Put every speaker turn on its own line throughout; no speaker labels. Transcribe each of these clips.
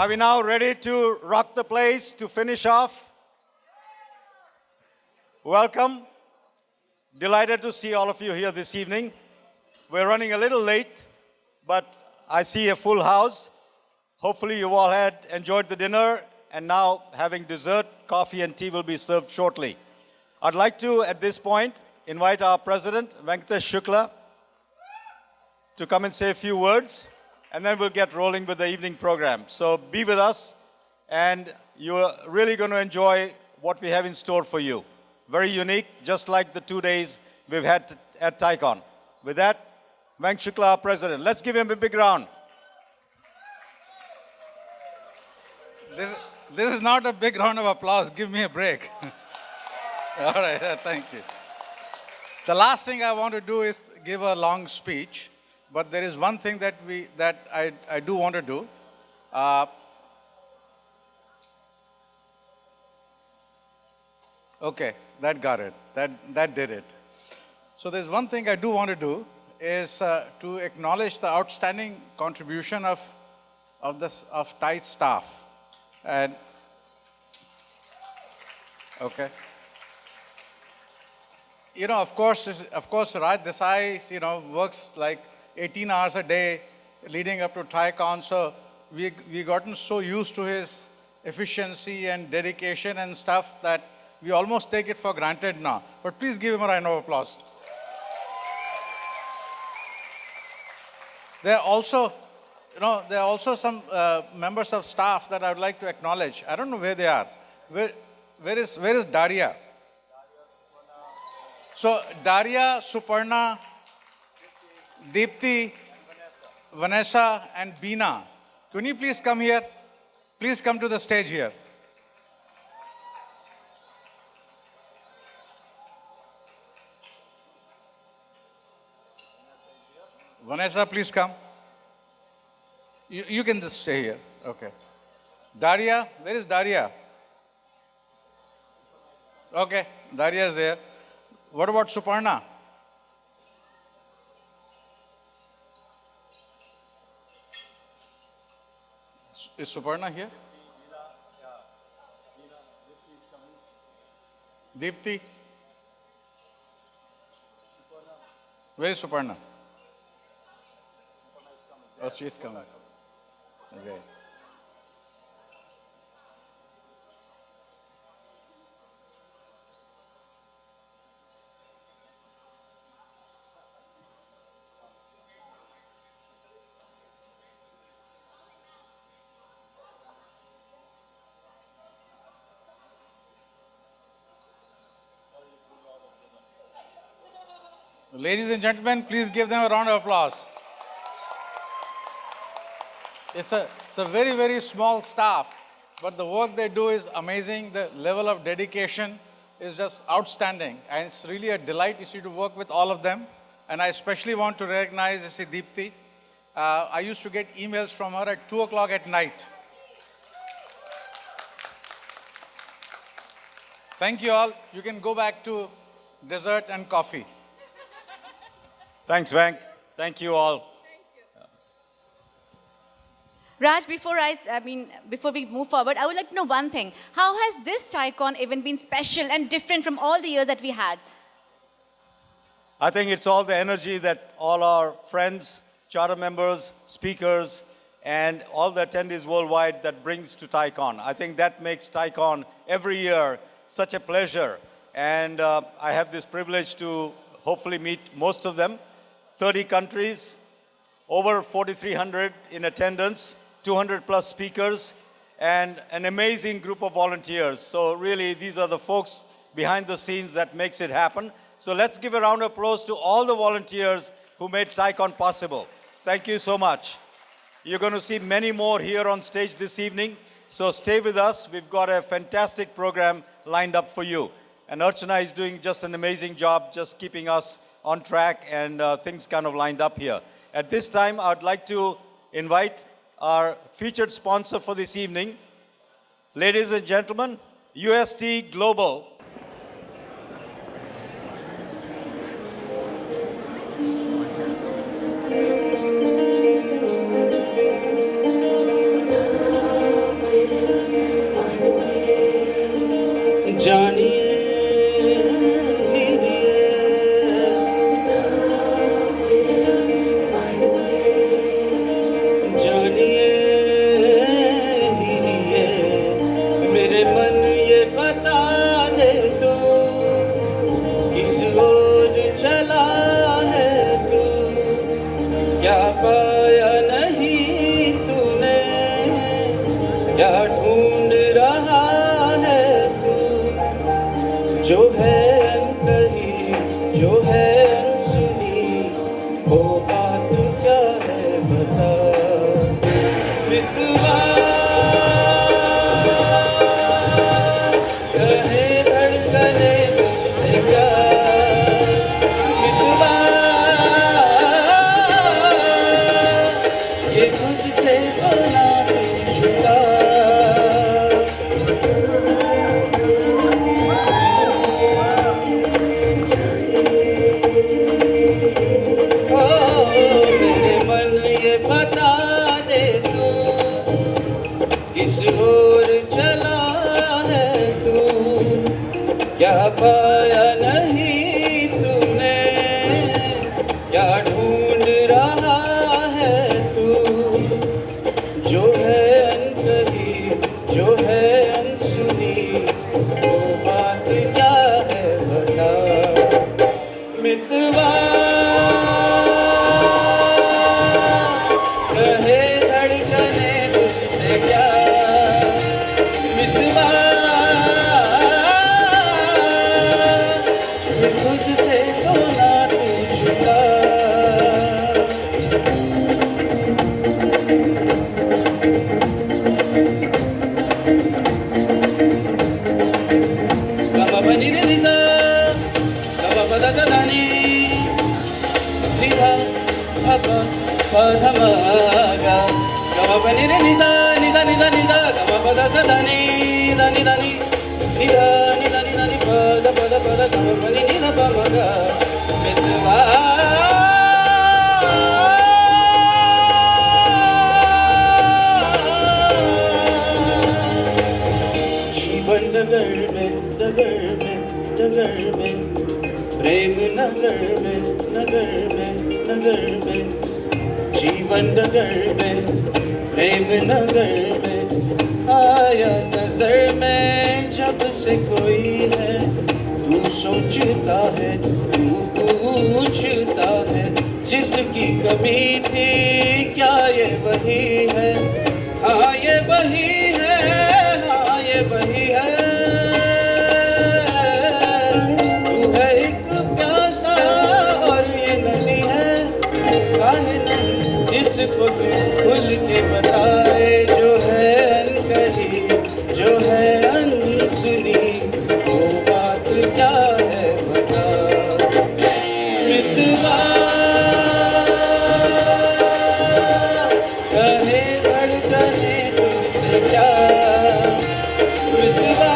Are we now ready to rock the place to finish off? Welcome. Delighted to see all of you here this evening. We're running a little late, but I see a full house. Hopefully you all had enjoyed the dinner, and now having dessert, coffee and tea will be served shortly. I'd like to, at this point, invite our president, Venkatesh Shukla, to come and say a few words, and then we'll get rolling with the evening program. So be with us, and you're really going to enjoy what we have in store for you. Very unique, just like the 2 days we've had at TiEcon. With that, Venk Shukla, our president. Let's give him a big round.
This is not a big round of applause. Give me a break. All right, thank you. The last thing I want to do is give a long speech, but there is one thing that I do want to do. Okay, that got it. That did it. So there's one thing I do want to do is to acknowledge the outstanding contribution of TiE staff. And okay. Of course, Raj Desai, works like 18 hours a day leading up to TiEcon. So we gotten so used to his efficiency and dedication and stuff that we almost take it for granted now. But please give him a round of applause. There are also some members of staff that I would like to acknowledge. I don't know where they are. Where is Daria? So Daria, Suparna, Deepti, Vanessa, and Beena. Can you please come here? Please come to the stage here. Vanessa, please come. You can just stay here. Okay. Daria, where is Daria? Okay, Daria is there. What about Suparna? Is Suparna here? Deepti? Where is Suparna? Oh, she is coming. Okay. Ladies and gentlemen, please give them a round of applause. It's a very, very small staff, but the work they do is amazing. The level of dedication is just outstanding. And it's really a delight to work with all of them. And I especially want to recognize Deepti. I used to get emails from her at 2 o'clock at night. Thank you all. You can go back to dessert and coffee.
Thanks, Venk. Thank you all.
Raj, before we move forward, I would like to know one thing. How has this TiEcon event been special and different from all the years that we had?
I think it's all the energy that all our friends, charter members, speakers, and all the attendees worldwide that brings to TiEcon. I think that makes TiEcon every year such a pleasure. And I have this privilege to hopefully meet most of them. 30 countries, over 4,300 in attendance, 200 plus speakers, and an amazing group of volunteers. So really, these are the folks behind the scenes that makes it happen. So let's give a round of applause to all the volunteers who made TiEcon possible. Thank you so much. You're going to see many more here on stage this evening. So stay with us. We've got a fantastic program lined up for you. And Archana is doing just an amazing job, just keeping us on track and things kind of lined up here. At this time, I'd like to invite our featured sponsor for this evening. Ladies and gentlemen, UST Global.
जानिए जानिए हीरिए मेरे मन ये बता दे तू किस ओर चला है तू क्या पाया नहीं तूने क्या ढूंढ रहा है तू जो है अनकही जो है अनसुनी वो बात क्या है बता मितवा कहे धड़कने तुझसे क्या मितवा ये तुझसे तो ना तू छुड़ा मेरे मन ये बता दे तू किस ओर चला है तू क्या पाया नहीं तूने क्या ढूंढ रहा है तू जो है अनकही जो है अनसुनी वो बात क्या है बता मितवा कहे धड़कने तुझसे क्या मितवा तुझसे तो ना तू छुड़ा गमा बनी रे निसा गमा पदा सदानी निधा अपा पधमागा गमा बनी रे निसा निसा निसा निसा गमा पदा सदानी दानी दानी निधा निधा निधा नि पद पद पद गमा बनी निधा पमगा मितवा जीवन डगर में प्रेम नगर में जीवन डगर में प्रेम नगर में आया नजर में जब से कोई है तू सोचता है तू पूछता है जिसकी कमी थी क्या ये वही है हाँ ये वही है हाँ ये वही है तू है एक प्यासा और ये नदी है काहे नहीं इसको तू खुल के बताए जो है अनकही जो है अनसुनी वो बात क्या है बता मितवा कहे धड़कने तुझसे क्या मितवा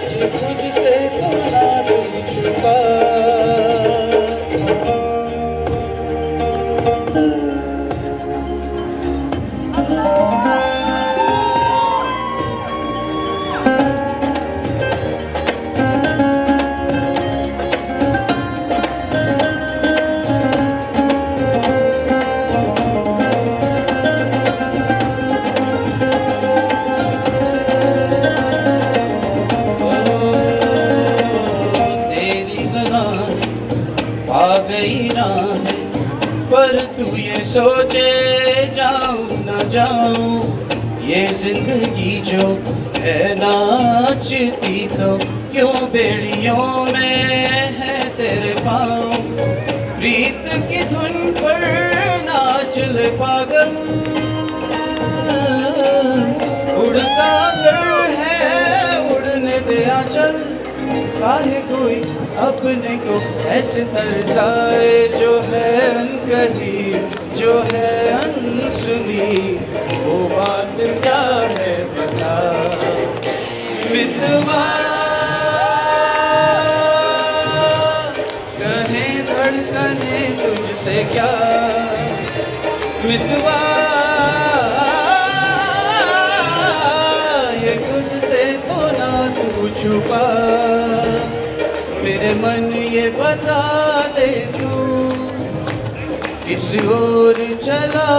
तुझसे तो ना तू छुपा तेरी गलाएं आ गई राहें पर तू ये सोचे जाऊं ना जाऊं ये जिंदगी जो है नाचती तो क्यों बेड़ियों में है तेरे पाँव प्रीत की धुन पर नाच ले पागल उड़ता घर है उड़ने दे आंचल काहे कोई अपने को ऐसे तरसाए जो है अनकही जो है अनसुनी वो बात क्या है बता मितवा कहे धड़कने तुझसे क्या मितवा छुपा मेरे मन ये बता दे तू किस ओर चला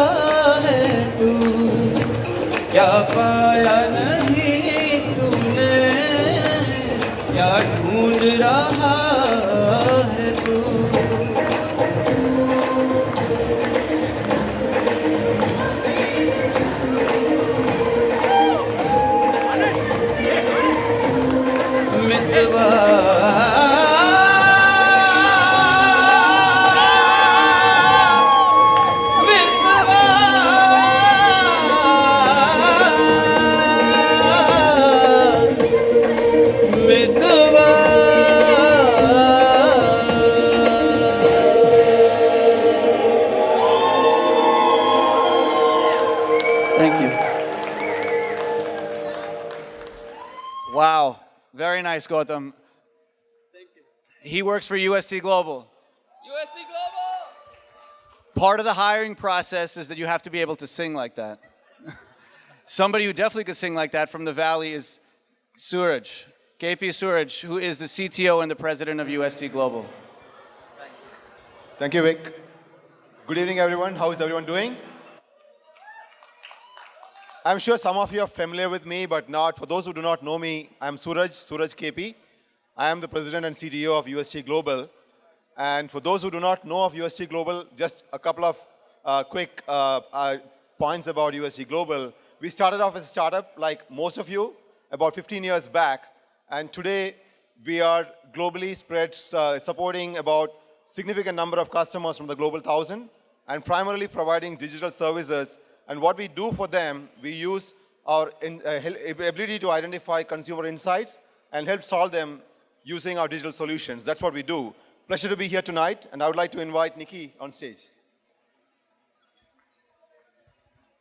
है तू क्या पाया नहीं तूने क्या ढूंढ रहा है तू मितवा Thank you.
Wow, very nice, Gautam. Thank you. He works for UST Global.
UST Global.
Part of the hiring process is that you have to be able to sing like that. Somebody who definitely could sing like that from the Valley is Suraj, KP Suraj, who is the CTO and the president of UST Global.
Thank you, Vic. Good evening, everyone. How is everyone doing? I'm sure some of you are familiar with me, but not. For those who do not know me, I'm Suraj KP. I am the president and CTO of UST Global. And for those who do not know of UST Global, just a couple of quick points about UST Global. We started off as a startup, like most of you, about 15 years back. And today, we are globally spread, supporting about significant number of customers from the Global 1000, and primarily providing digital services. And what we do for them, we use our ability to identify consumer insights and help solve them using our digital solutions. That's what we do. Pleasure to be here tonight, and I would like to invite Nikki on stage.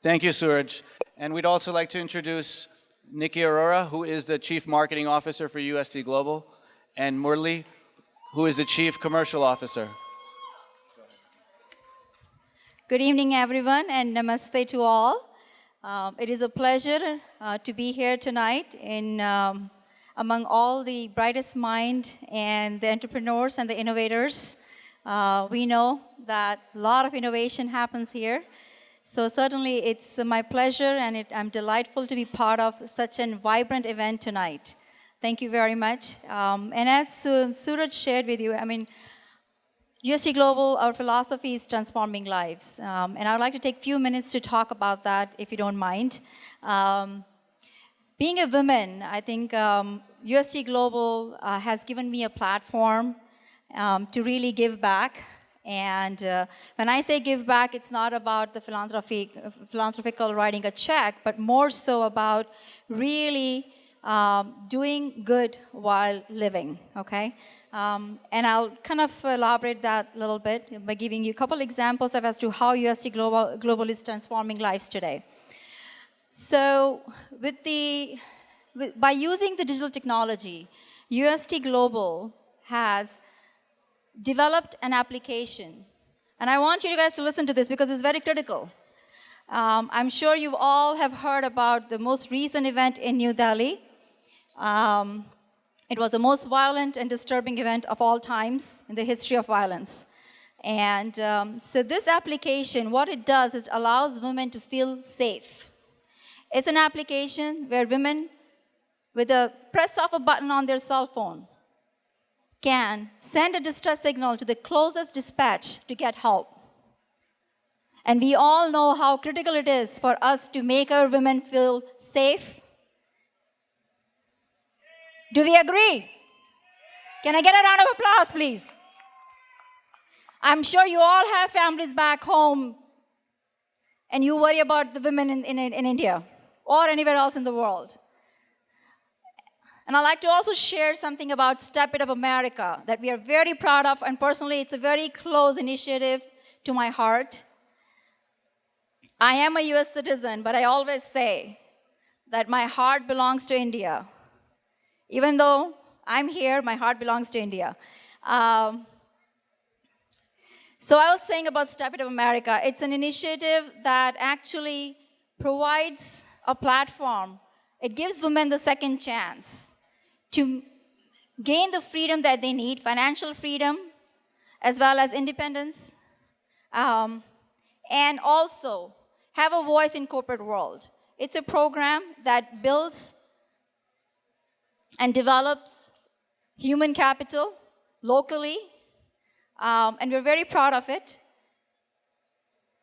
Thank you, Suraj. And we'd also like to introduce Nikki Arora, who is the Chief Marketing Officer for UST Global, and Murli, who is the Chief Commercial Officer.
Good evening, everyone, and namaste to all. It is a pleasure to be here tonight among all the brightest mind and the entrepreneurs and the innovators. We know that a lot of innovation happens here. So certainly it's my pleasure, and I'm delightful to be part of such a vibrant event tonight. Thank you very much. And as Suraj shared with you, UST Global, our philosophy is transforming lives. And I would like to take a few minutes to talk about that, if you don't mind. Being a woman, I think UST Global has given me a platform to really give back. And when I say give back, it's not about the philanthropical writing a check, but more so about really doing good while living, okay? And I'll kind of elaborate that a little bit by giving you a couple examples as to how UST Global is transforming lives today. So by using the digital technology, UST Global has developed an application. And I want you guys to listen to this because it's very critical. I'm sure you all have heard about the most recent event in New Delhi. It was the most violent and disturbing event of all times in the history of violence. And so this application, what it does is allows women to feel safe. It's an application where women, with a press of a button on their cell phone, can send a distress signal to the closest dispatch to get help. And we all know how critical it is for us to make our women feel safe. Do we agree? Can I get a round of applause, please? I'm sure you all have families back home and you worry about the women in India or anywhere else in the world. And I'd like to also share something about Step It Up America that we are very proud of, and personally it's a very close initiative to my heart. I am a US citizen, but I always say that my heart belongs to India. Even though I'm here, my heart belongs to India. So I was saying about Step It Up America. It's an initiative that actually provides a platform. It gives women the second chance to gain the freedom that they need, financial freedom, as well as independence, and also have a voice in corporate world. It's a program that builds and develops human capital locally, and we're very proud of it.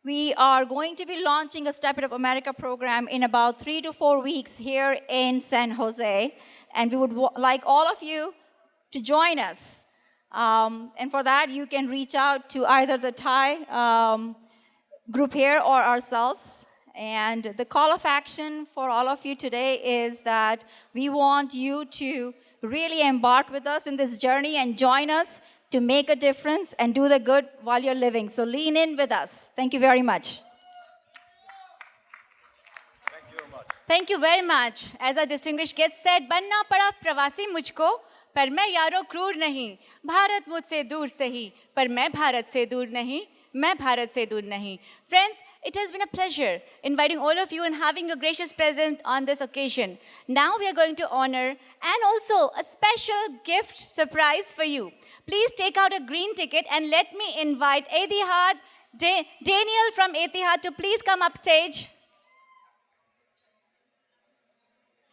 We are going to be launching a Step It Up America program in about 3 to 4 weeks here in San Jose, and we would like all of you to join us. And for that, you can reach out to either the Thai group here or ourselves. And the call of action for all of you today is that we want you to really embark with us in this journey and join us to make a difference and do the good while you're living. So lean in with us. Thank you very much.
Thank you very much. As our distinguished guest said, बनना पड़ा प्रवासी मुझको, पर मैं यारो क्रूर नहीं. भारत मुझसे दूर सही, पर मैं भारत से दूर नहीं. मैं भारत से दूर नहीं. Friends, it has been a pleasure inviting all of you and having a gracious presence on this occasion. Now we are going to honor and also a special gift surprise for you. Please take out a green ticket and let me invite Etihad, Daniel from Etihad to please come upstage.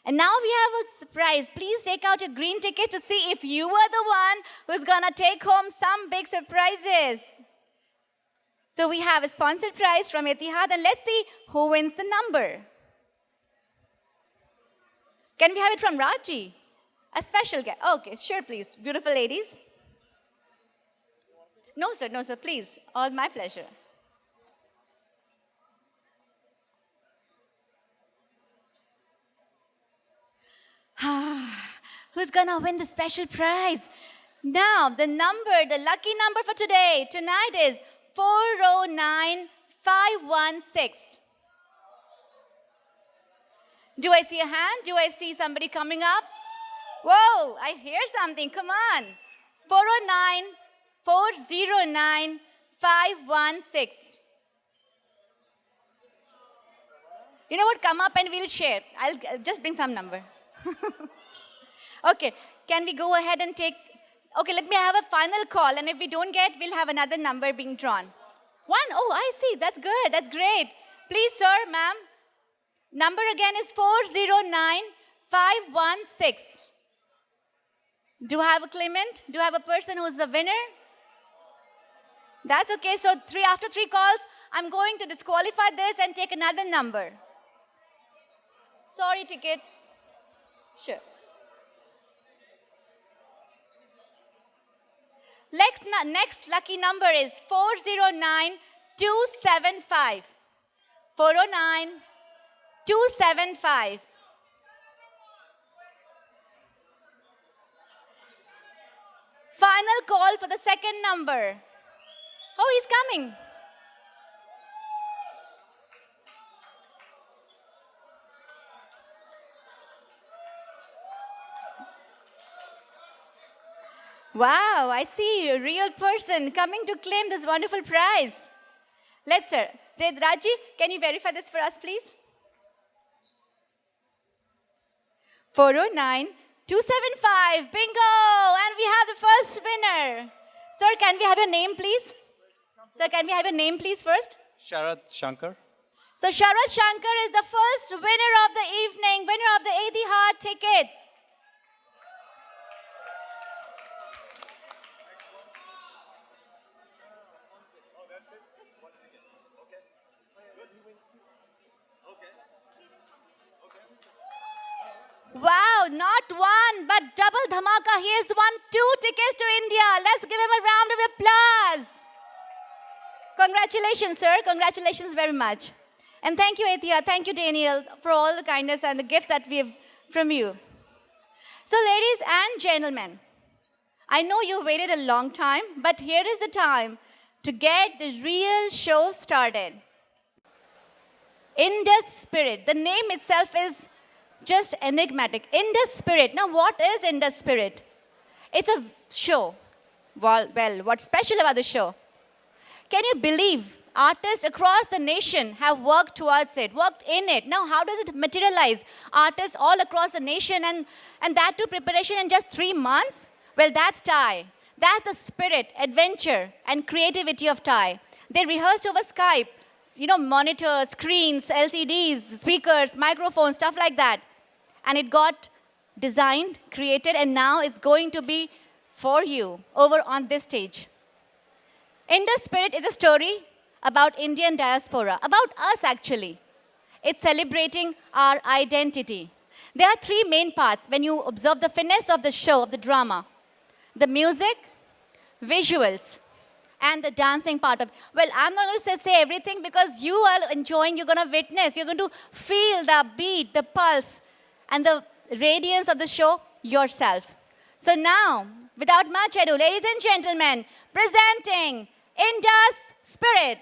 And now we have a surprise. Please take out a green ticket to see if you are the one who's gonna take home some big surprises. So we have a sponsored prize from Etihad, and let's see who wins the number. Can we have it from Raji? A special guest. Okay, sure, please. Beautiful ladies. No, sir, please. All my pleasure. Who's gonna win the special prize? Now, the lucky number for tonight is 409516. Do I see a hand? Do I see somebody coming up? Whoa, I hear something. Come on. 409516. You know what? Come up and we'll share. I'll just bring some number. Okay, can we go ahead and take... Okay, let me have a final call, and if we don't get, we'll have another number being drawn. 1, oh, I see, that's good, that's great. Please, sir, ma'am. Number again is 409516. Do I have a claimant? Do I have a person who's the winner? That's okay, so after 3 calls, I'm going to disqualify this and take another number. Sorry, ticket. Sure. Next lucky number is 409275. 409275. Final call for the second number. Oh, he's coming. Wow, I see a real person coming to claim this wonderful prize. Let's, sir. Raji, can you verify this for us, please? 409275. Bingo! And we have the first winner. Sir, can we have your name, please? Sir, can we have your name, please, first?
Sharat Shankar.
So, Sharat Shankar is the first winner of the evening, winner of the Etihad ticket. Wow, not one, but double dhamaka. He has won 2 tickets to India. Let's give him a round of applause. Congratulations, sir. Congratulations very much. And thank you, Etihad. Thank you, Daniel, for all the kindness and the gifts that we have from you. So, ladies and gentlemen, I know you've waited a long time, but here is the time to get the real show started. Indus Spirit. The name itself is just enigmatic. Indus Spirit. Now, what is Indus Spirit? It's a show. Well, what's special about the show? Can you believe Artists across the nation have worked towards it, worked in it. Now, how does it materialize? Artists all across the nation, and that too preparation in just 3 months? Well, that's TiE. That's the spirit, adventure, and creativity of TiE. They rehearsed over Skype, monitors, screens, LCDs, speakers, microphones, stuff like that. And it got designed, created, and now it's going to be for you over on this stage. Indus Spirit is a story about Indian diaspora, about us actually. It's celebrating our identity. There are 3 main parts when you observe the finesse of the show, of the drama. The music, visuals, and the dancing part of it. Well, I'm not going to say everything because you are enjoying, you're going to witness, you're going to feel the beat, the pulse, and the radiance of the show yourself. So now, without much ado, ladies and gentlemen, presenting Indus Spirit.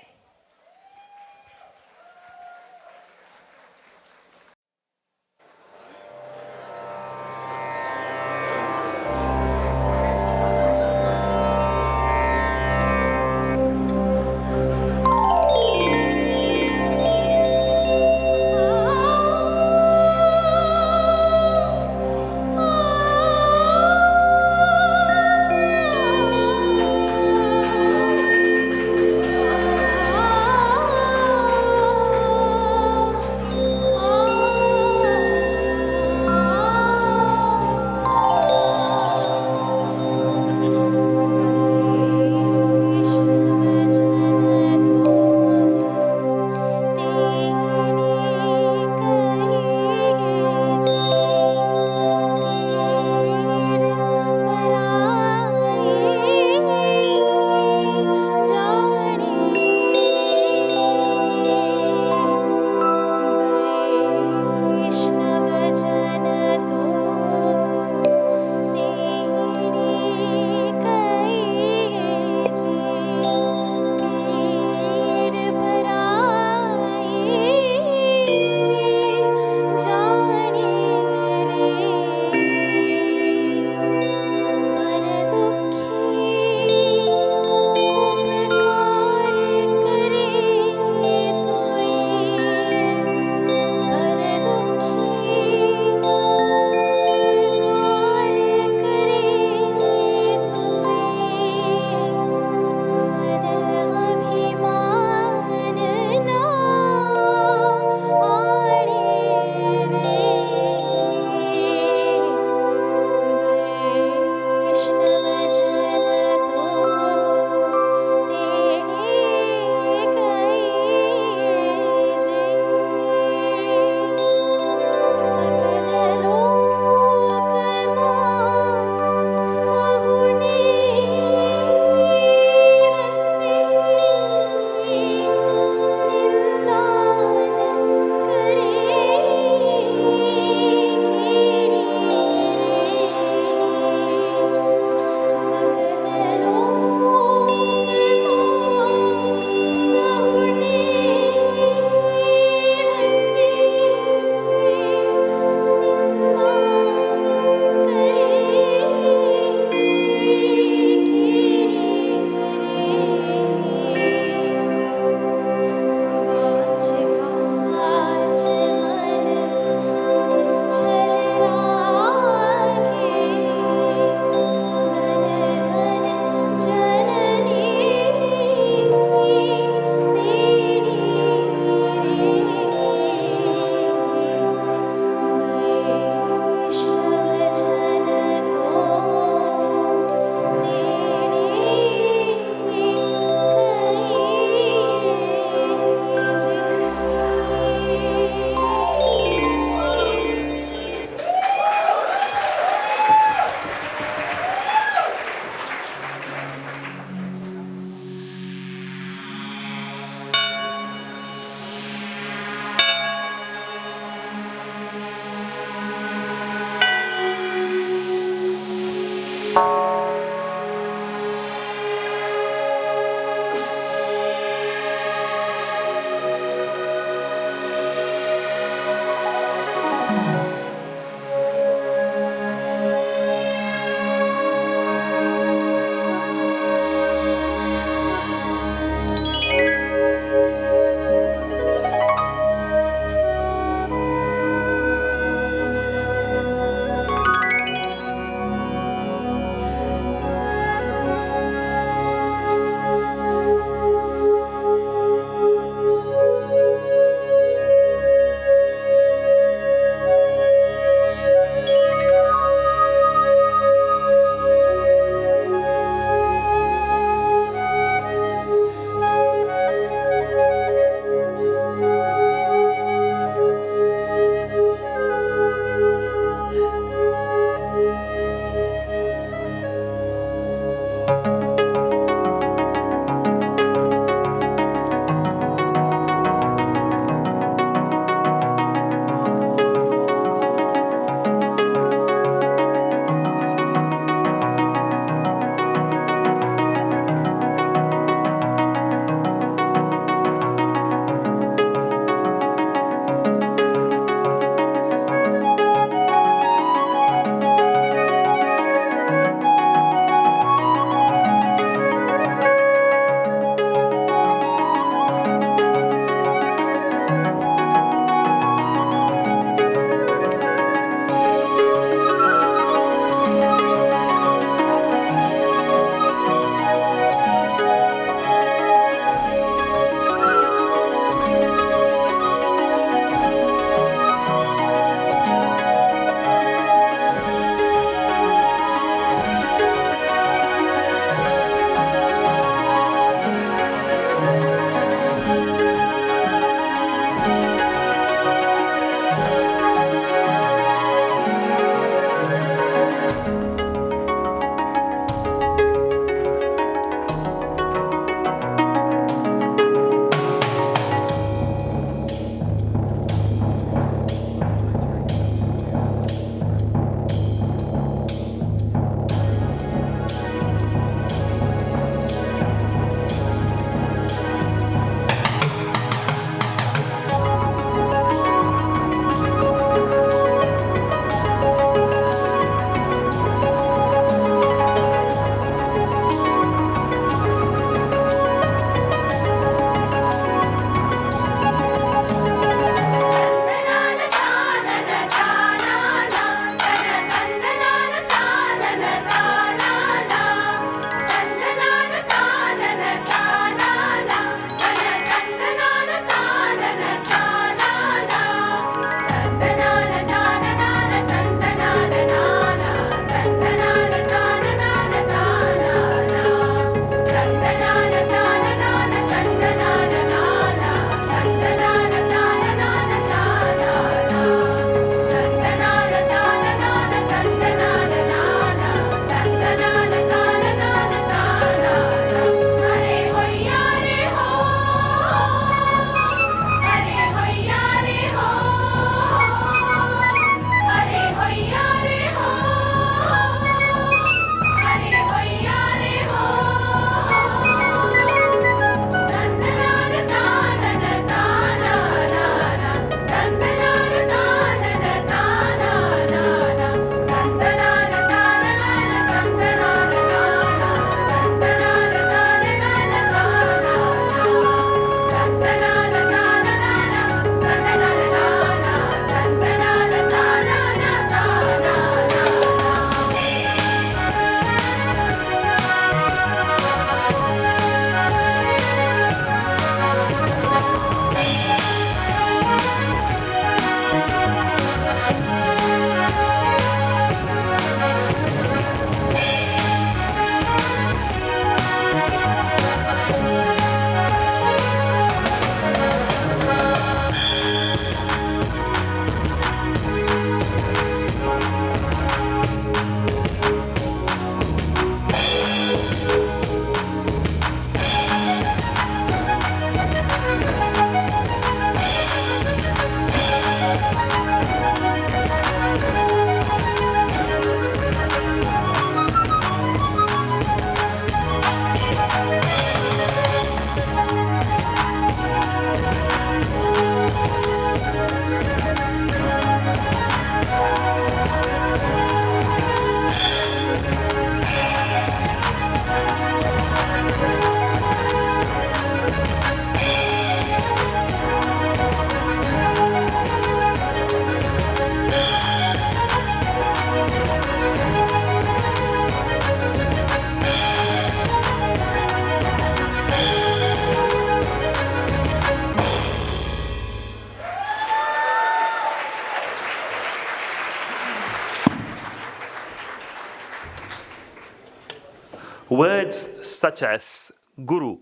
Words such as guru,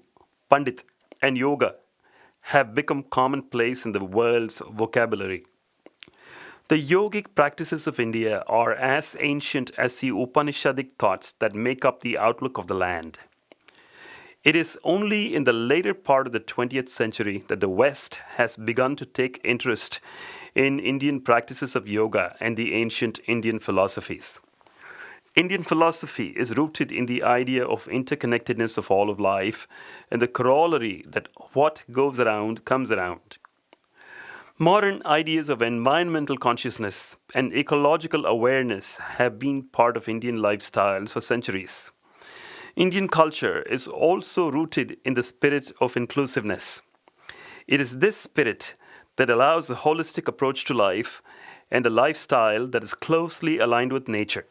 pandit, and yoga have become commonplace in the world's vocabulary. The yogic practices of India are as ancient as the Upanishadic thoughts that make up the outlook of the land. It is only in the later part of the 20th century that the West has begun to take interest in Indian practices of yoga and the ancient Indian philosophies. Indian philosophy is rooted in the idea of interconnectedness of all of life and the corollary that what goes around comes around. Modern ideas of environmental consciousness and ecological awareness have been part of Indian lifestyles for centuries. Indian culture is also rooted in the spirit of inclusiveness. It is this spirit that allows a holistic approach to life and a lifestyle that is closely aligned with nature.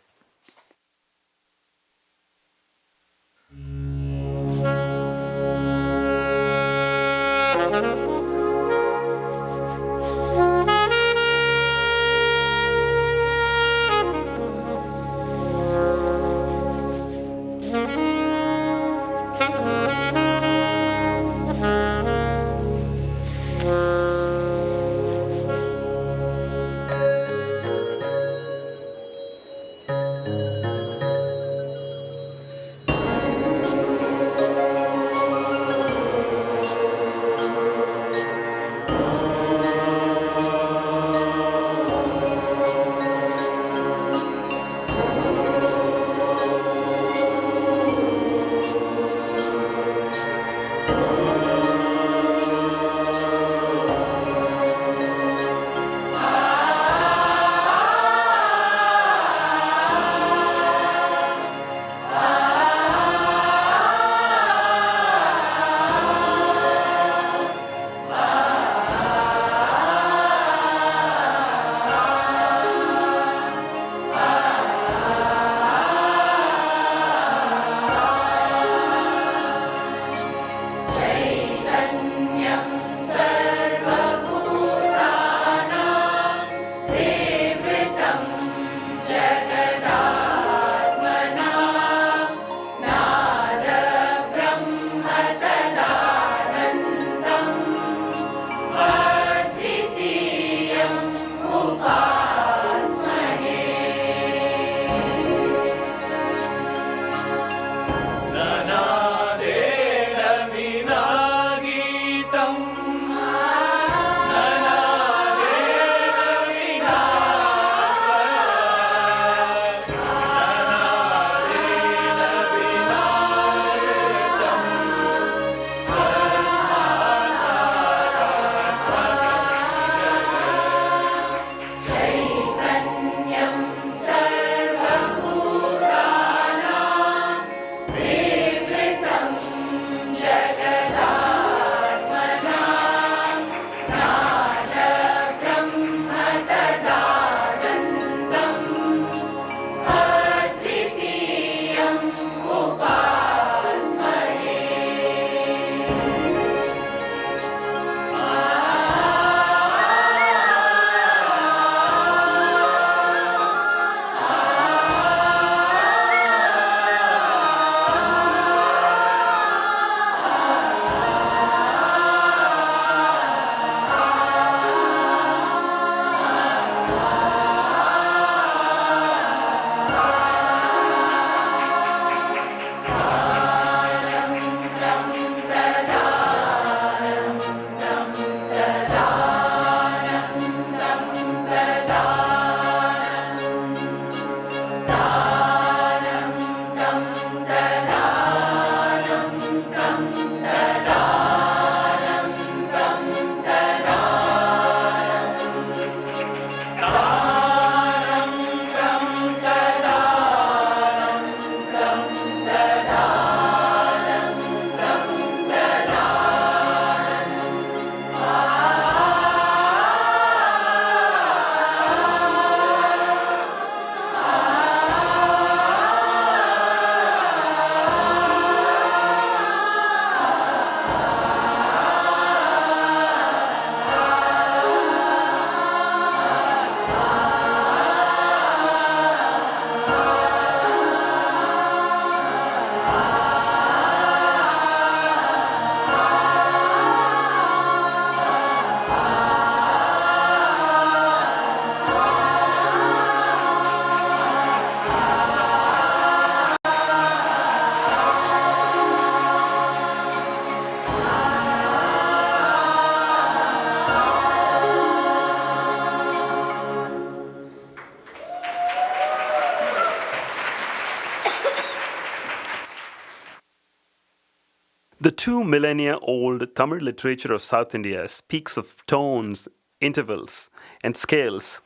The 2 millennia-old Tamil literature of South India speaks of tones, intervals, and scales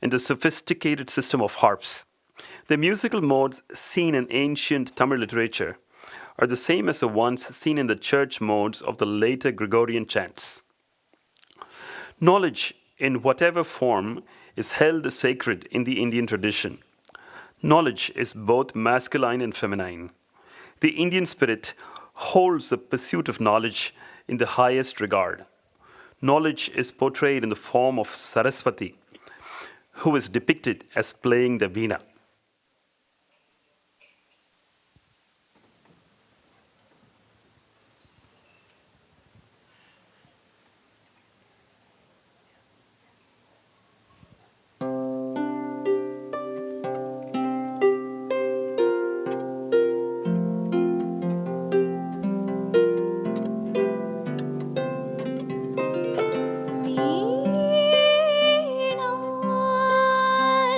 in the sophisticated system of harps. The musical modes seen in ancient Tamil literature are the same as the ones seen in the church modes of the later Gregorian chants. Knowledge, in whatever form, is held sacred in the Indian tradition. Knowledge is both masculine and feminine. The Indian spirit holds the pursuit of knowledge in the highest regard. Knowledge is portrayed in the form of Saraswati, who is depicted as playing the veena.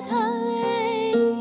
वीणाधरी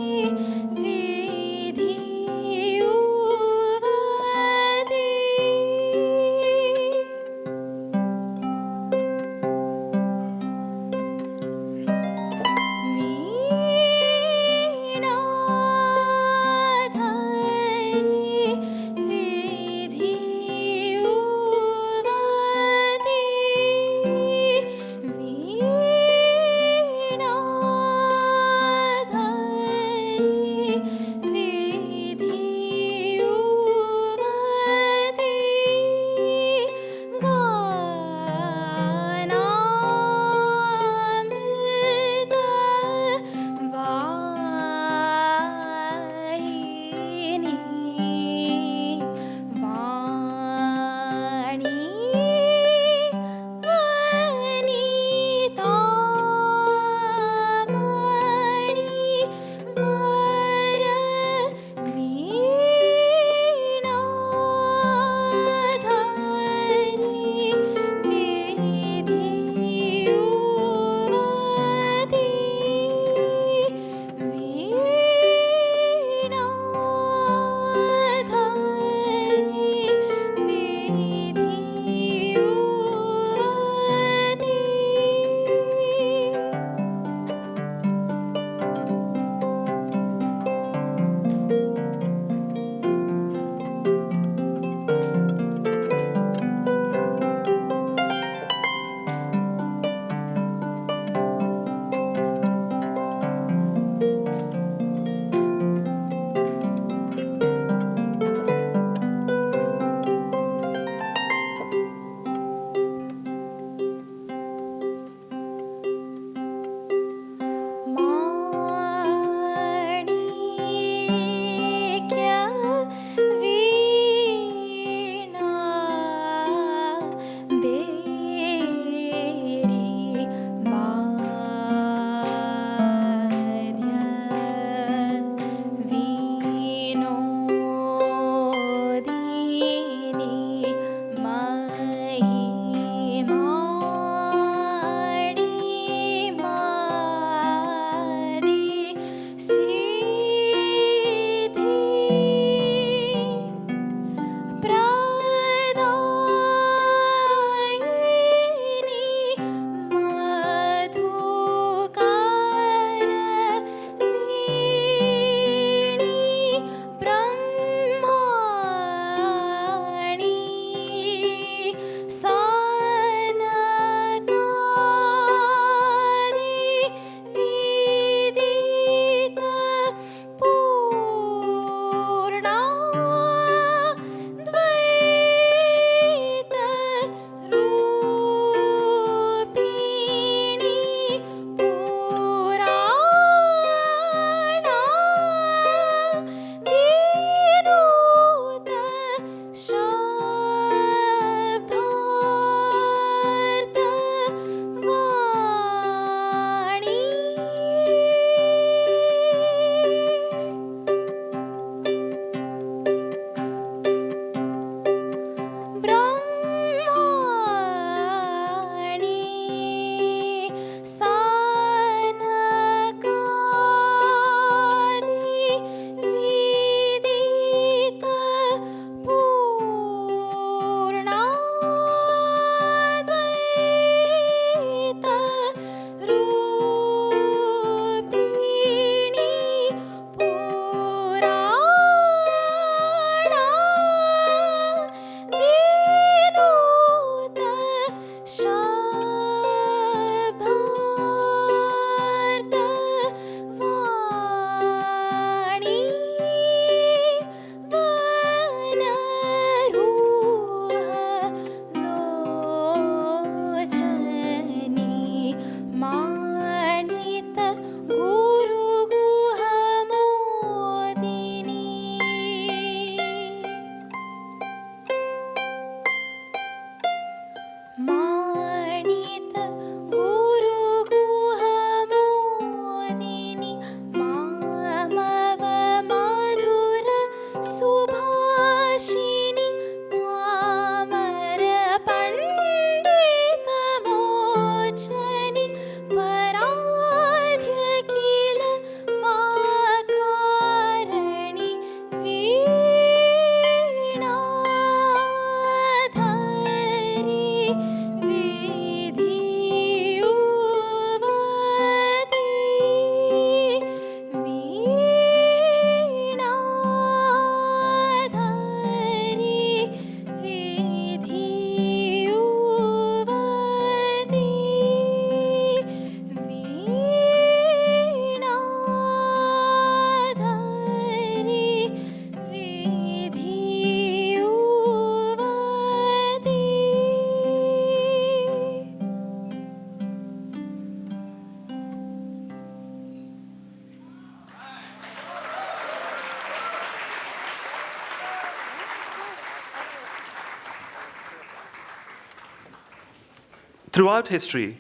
Throughout history,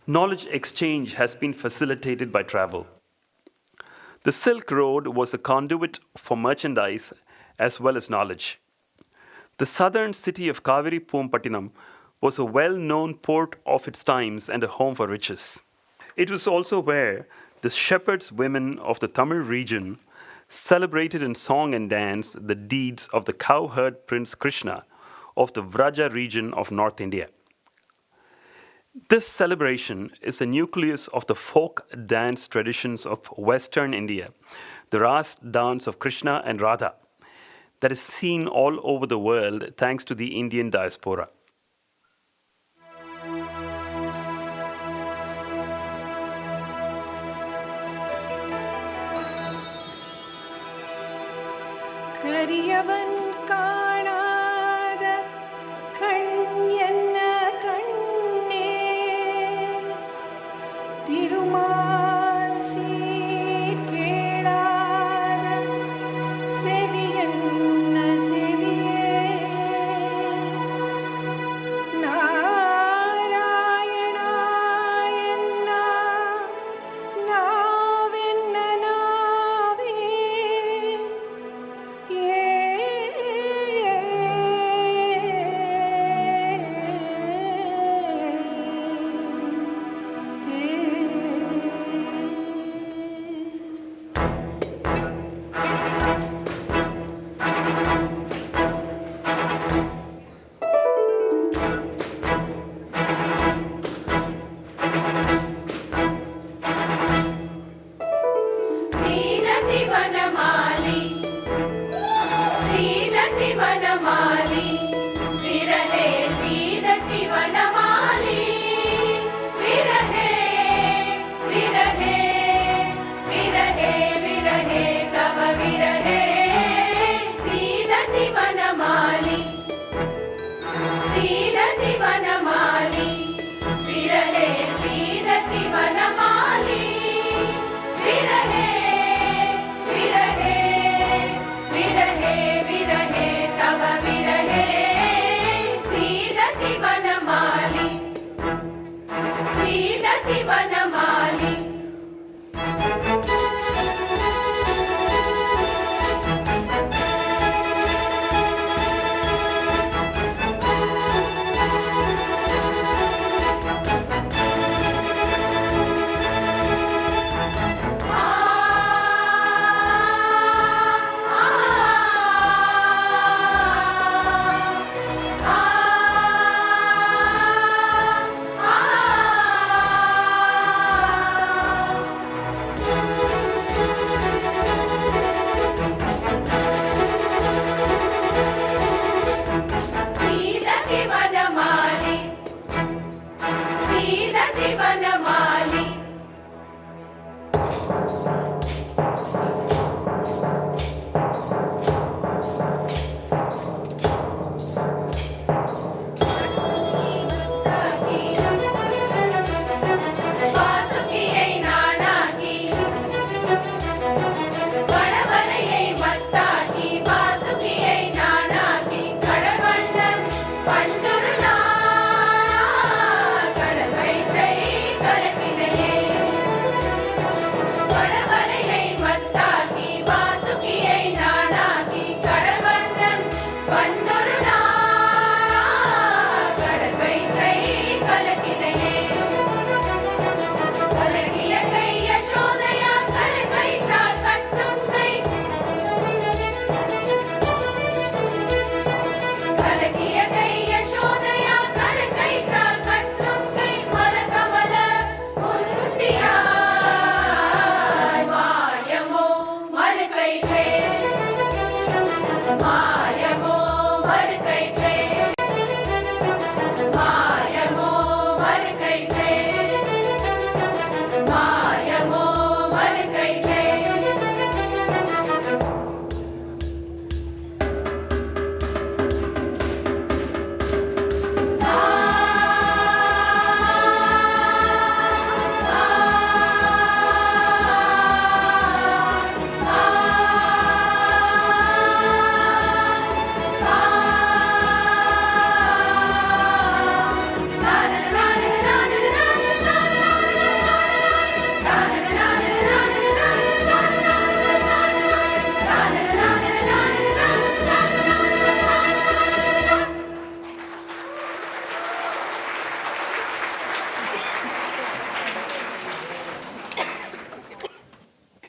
knowledge exchange has been facilitated by travel. The Silk Road was a conduit for merchandise as well as knowledge. The southern city of Kaveri Pompattinam was a well-known port of its times and a home for riches. It was also where the shepherds women of the Tamil region celebrated in song and dance the deeds of the cowherd Prince Krishna of the Vraja region of North India. This celebration is the nucleus of the folk dance traditions of Western India, the Ras dance of Krishna and Radha, that is seen all over the world thanks to the Indian diaspora.
கரியவன் காணாத கண் என்ன கண்ணே திருமால் சீர் கேளாத செவி என்ன செவியே நாராயணா என்ன நாவென்ன நாவே ஏ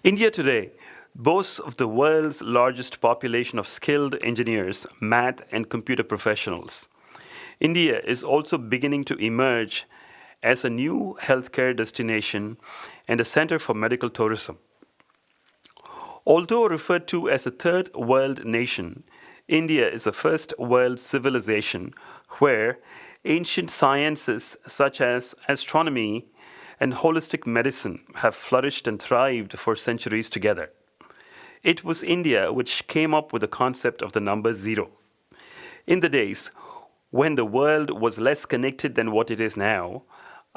India today boasts of the world's largest population of skilled engineers, math, and computer professionals. India is also beginning to emerge as a new healthcare destination and a center for medical tourism. Although referred to as a third world nation, India is a first world civilization where ancient sciences such as astronomy and holistic medicine have flourished and thrived for centuries together. It was India which came up with the concept of the number zero. In the days when the world was less connected than what it is now,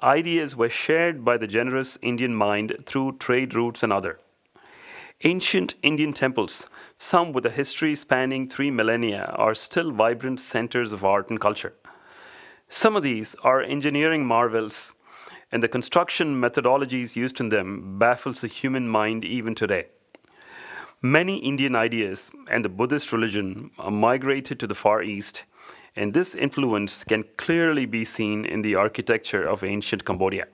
ideas were shared by the generous Indian mind through trade routes and other. Ancient Indian temples, some with a history spanning 3 millennia, are still vibrant centers of art and culture. Some of these are engineering marvels, and the construction methodologies used in them baffles the human mind even today. Many Indian ideas and the Buddhist religion migrated to the Far East, and this influence can clearly be seen in the architecture of ancient Cambodia.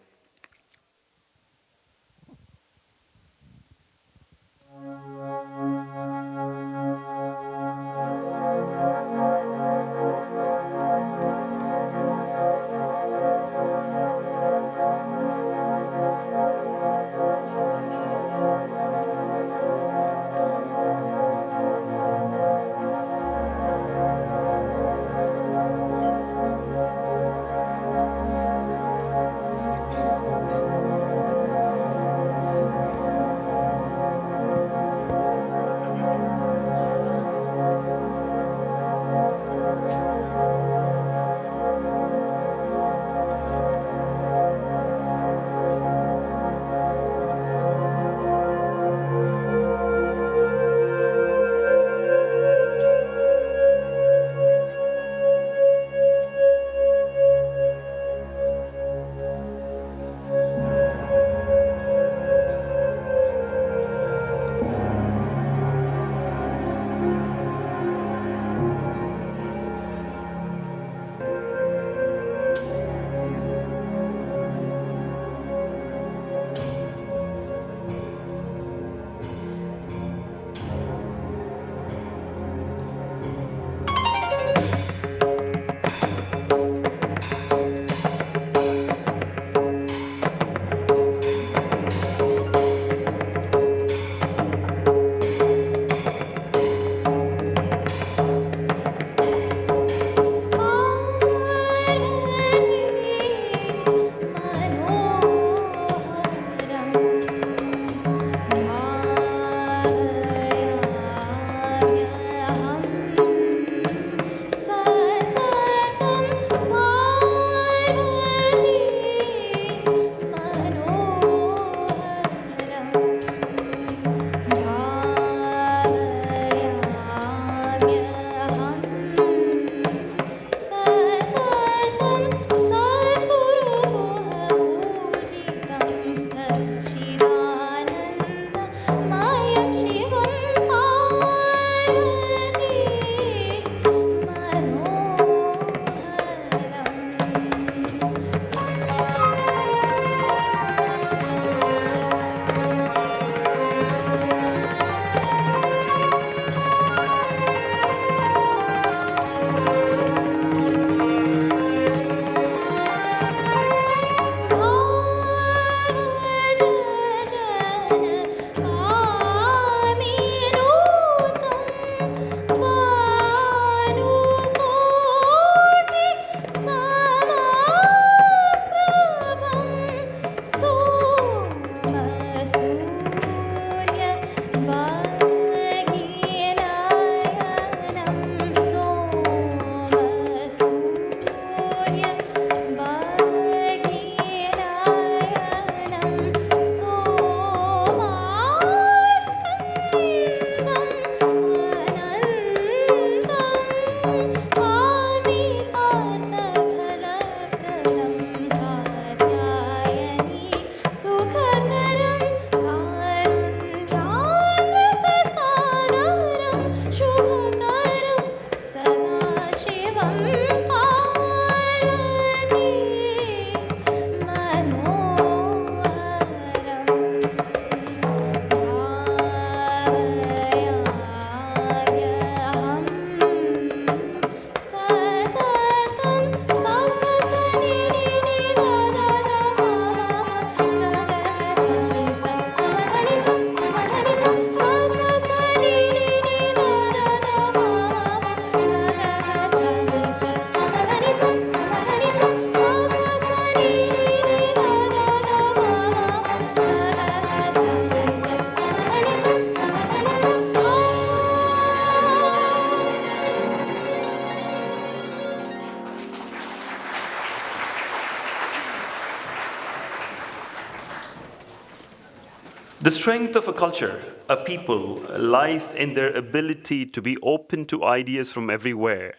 The strength of a culture, a people, lies in their ability to be open to ideas from everywhere,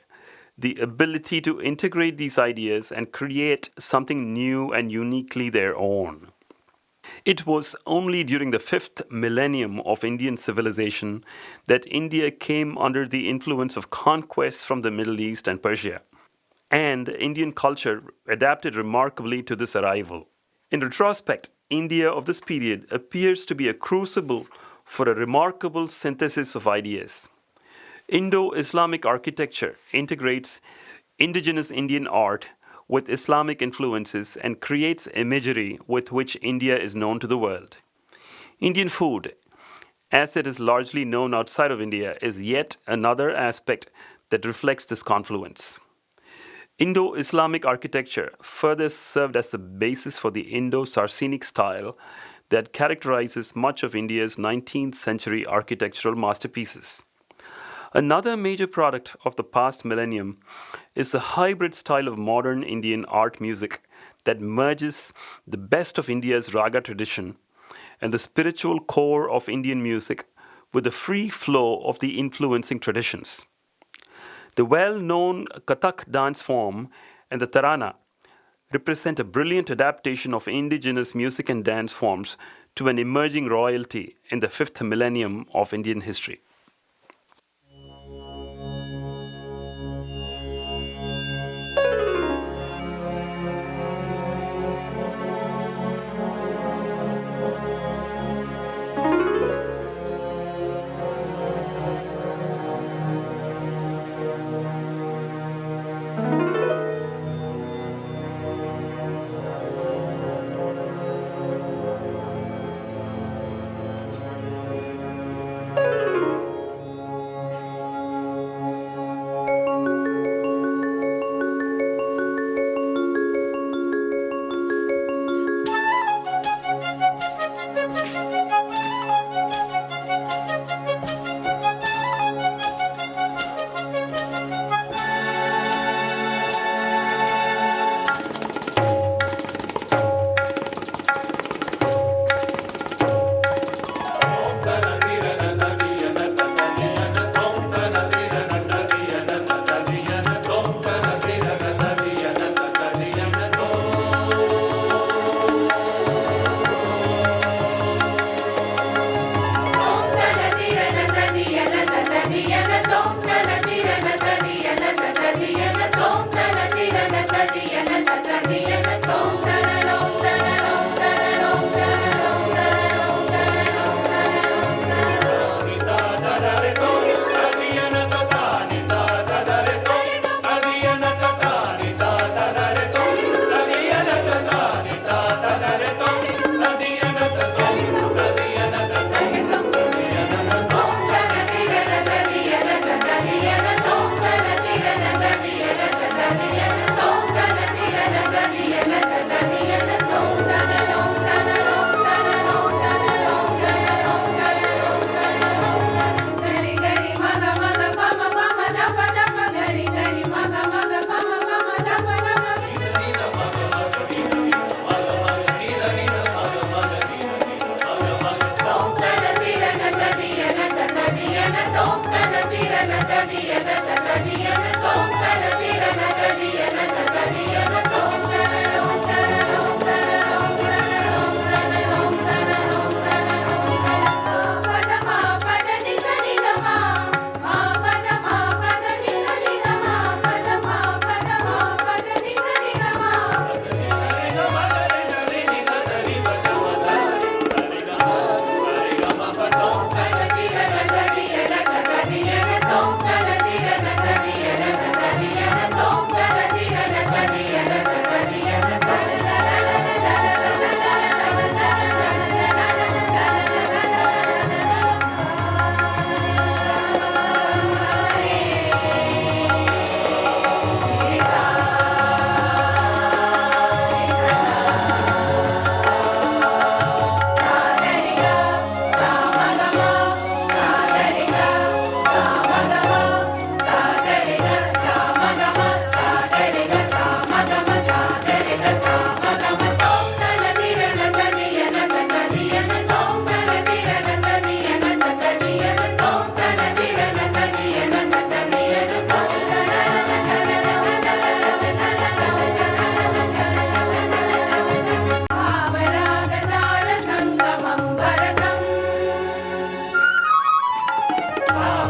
the ability to integrate these ideas and create something new and uniquely their own. It was only during the fifth millennium of Indian civilization that India came under the influence of conquests from the Middle East and Persia, and Indian culture adapted remarkably to this arrival. In retrospect, India of this period appears to be a crucible for a remarkable synthesis of ideas. Indo-Islamic architecture integrates indigenous Indian art with Islamic influences and creates imagery with which India is known to the world. Indian food, as it is largely known outside of India, is yet another aspect that reflects this confluence. Indo-Islamic architecture further served as the basis for the Indo-Saracenic style that characterizes much of India's 19th century architectural masterpieces. Another major product of the past millennium is the hybrid style of modern Indian art music that merges the best of India's raga tradition and the spiritual core of Indian music with the free flow of the influencing traditions. The well-known Kathak dance form and the Tarana represent a brilliant adaptation of indigenous music and dance forms to an emerging royalty in the fifth millennium of Indian history.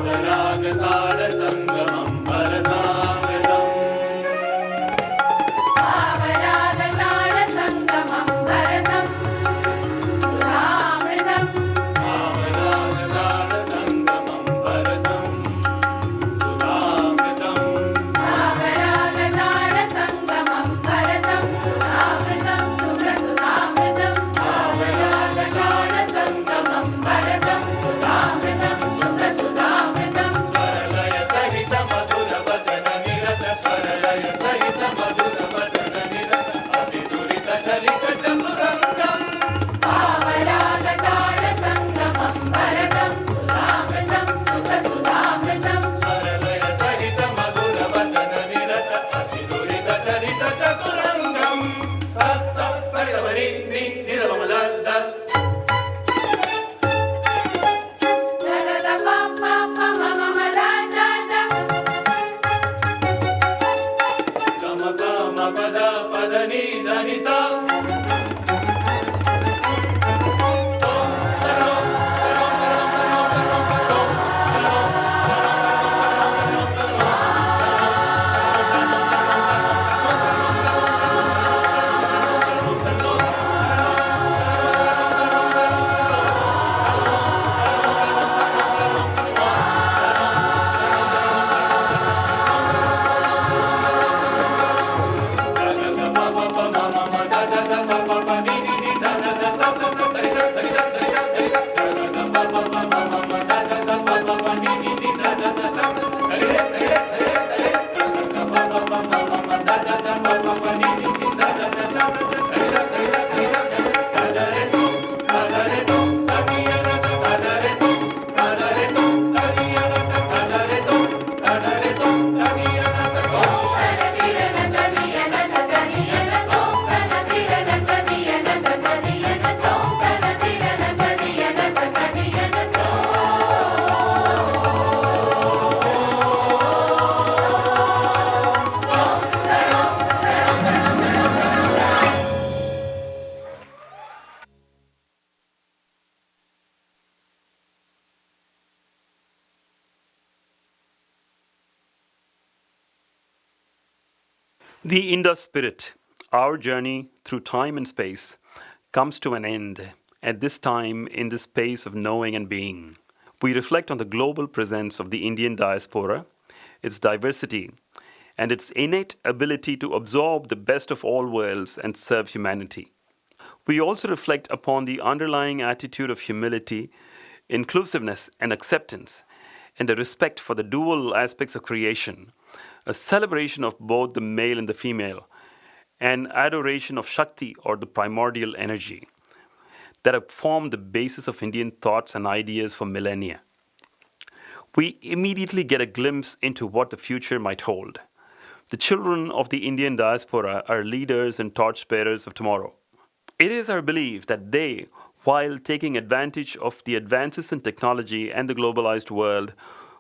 भावरागतालसङ्गमं भरतं सुधामृतम् भावरागतालसङ्गमं भरतं सुधामृतं सुखसुधामृतं भावरागतालसङ्गमं भरतं सुधामृतं सुखसुधामृतं स्वरलय सहित मधुर वचन निरत स्वरलय सहित मधुर वचन निरत अतिदुरित चलित चतुरङ्गम् भावरागतालसङ्गमं भरतं सुधामृतं सुखसुधामृतं स्वरलय सहित मधुर वचन निरत अतिदुरित चलित चतुरङ्गम् सत्त सरितमणिन्द्रि निरममदद्द
The Indus spirit, our journey through time and space, comes to an end at this time in the space of knowing and being. We reflect on the global presence of the Indian diaspora, its diversity, and its innate ability to absorb the best of all worlds and serve humanity. We also reflect upon the underlying attitude of humility, inclusiveness, and acceptance, and a respect for the dual aspects of creation, a celebration of both the male and the female, and adoration of Shakti or the primordial energy that have formed the basis of Indian thoughts and ideas for millennia. We immediately get a glimpse into what the future might hold. The children of the Indian diaspora are leaders and torchbearers of tomorrow. It is our belief that they, while taking advantage of the advances in technology and the globalized world,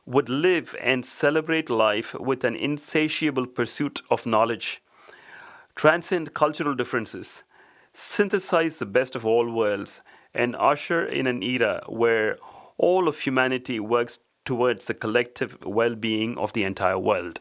would live and celebrate life with an insatiable pursuit of knowledge, transcend cultural differences, synthesize the best of all worlds, and usher in an era where all of humanity works towards the collective well-being of the entire world.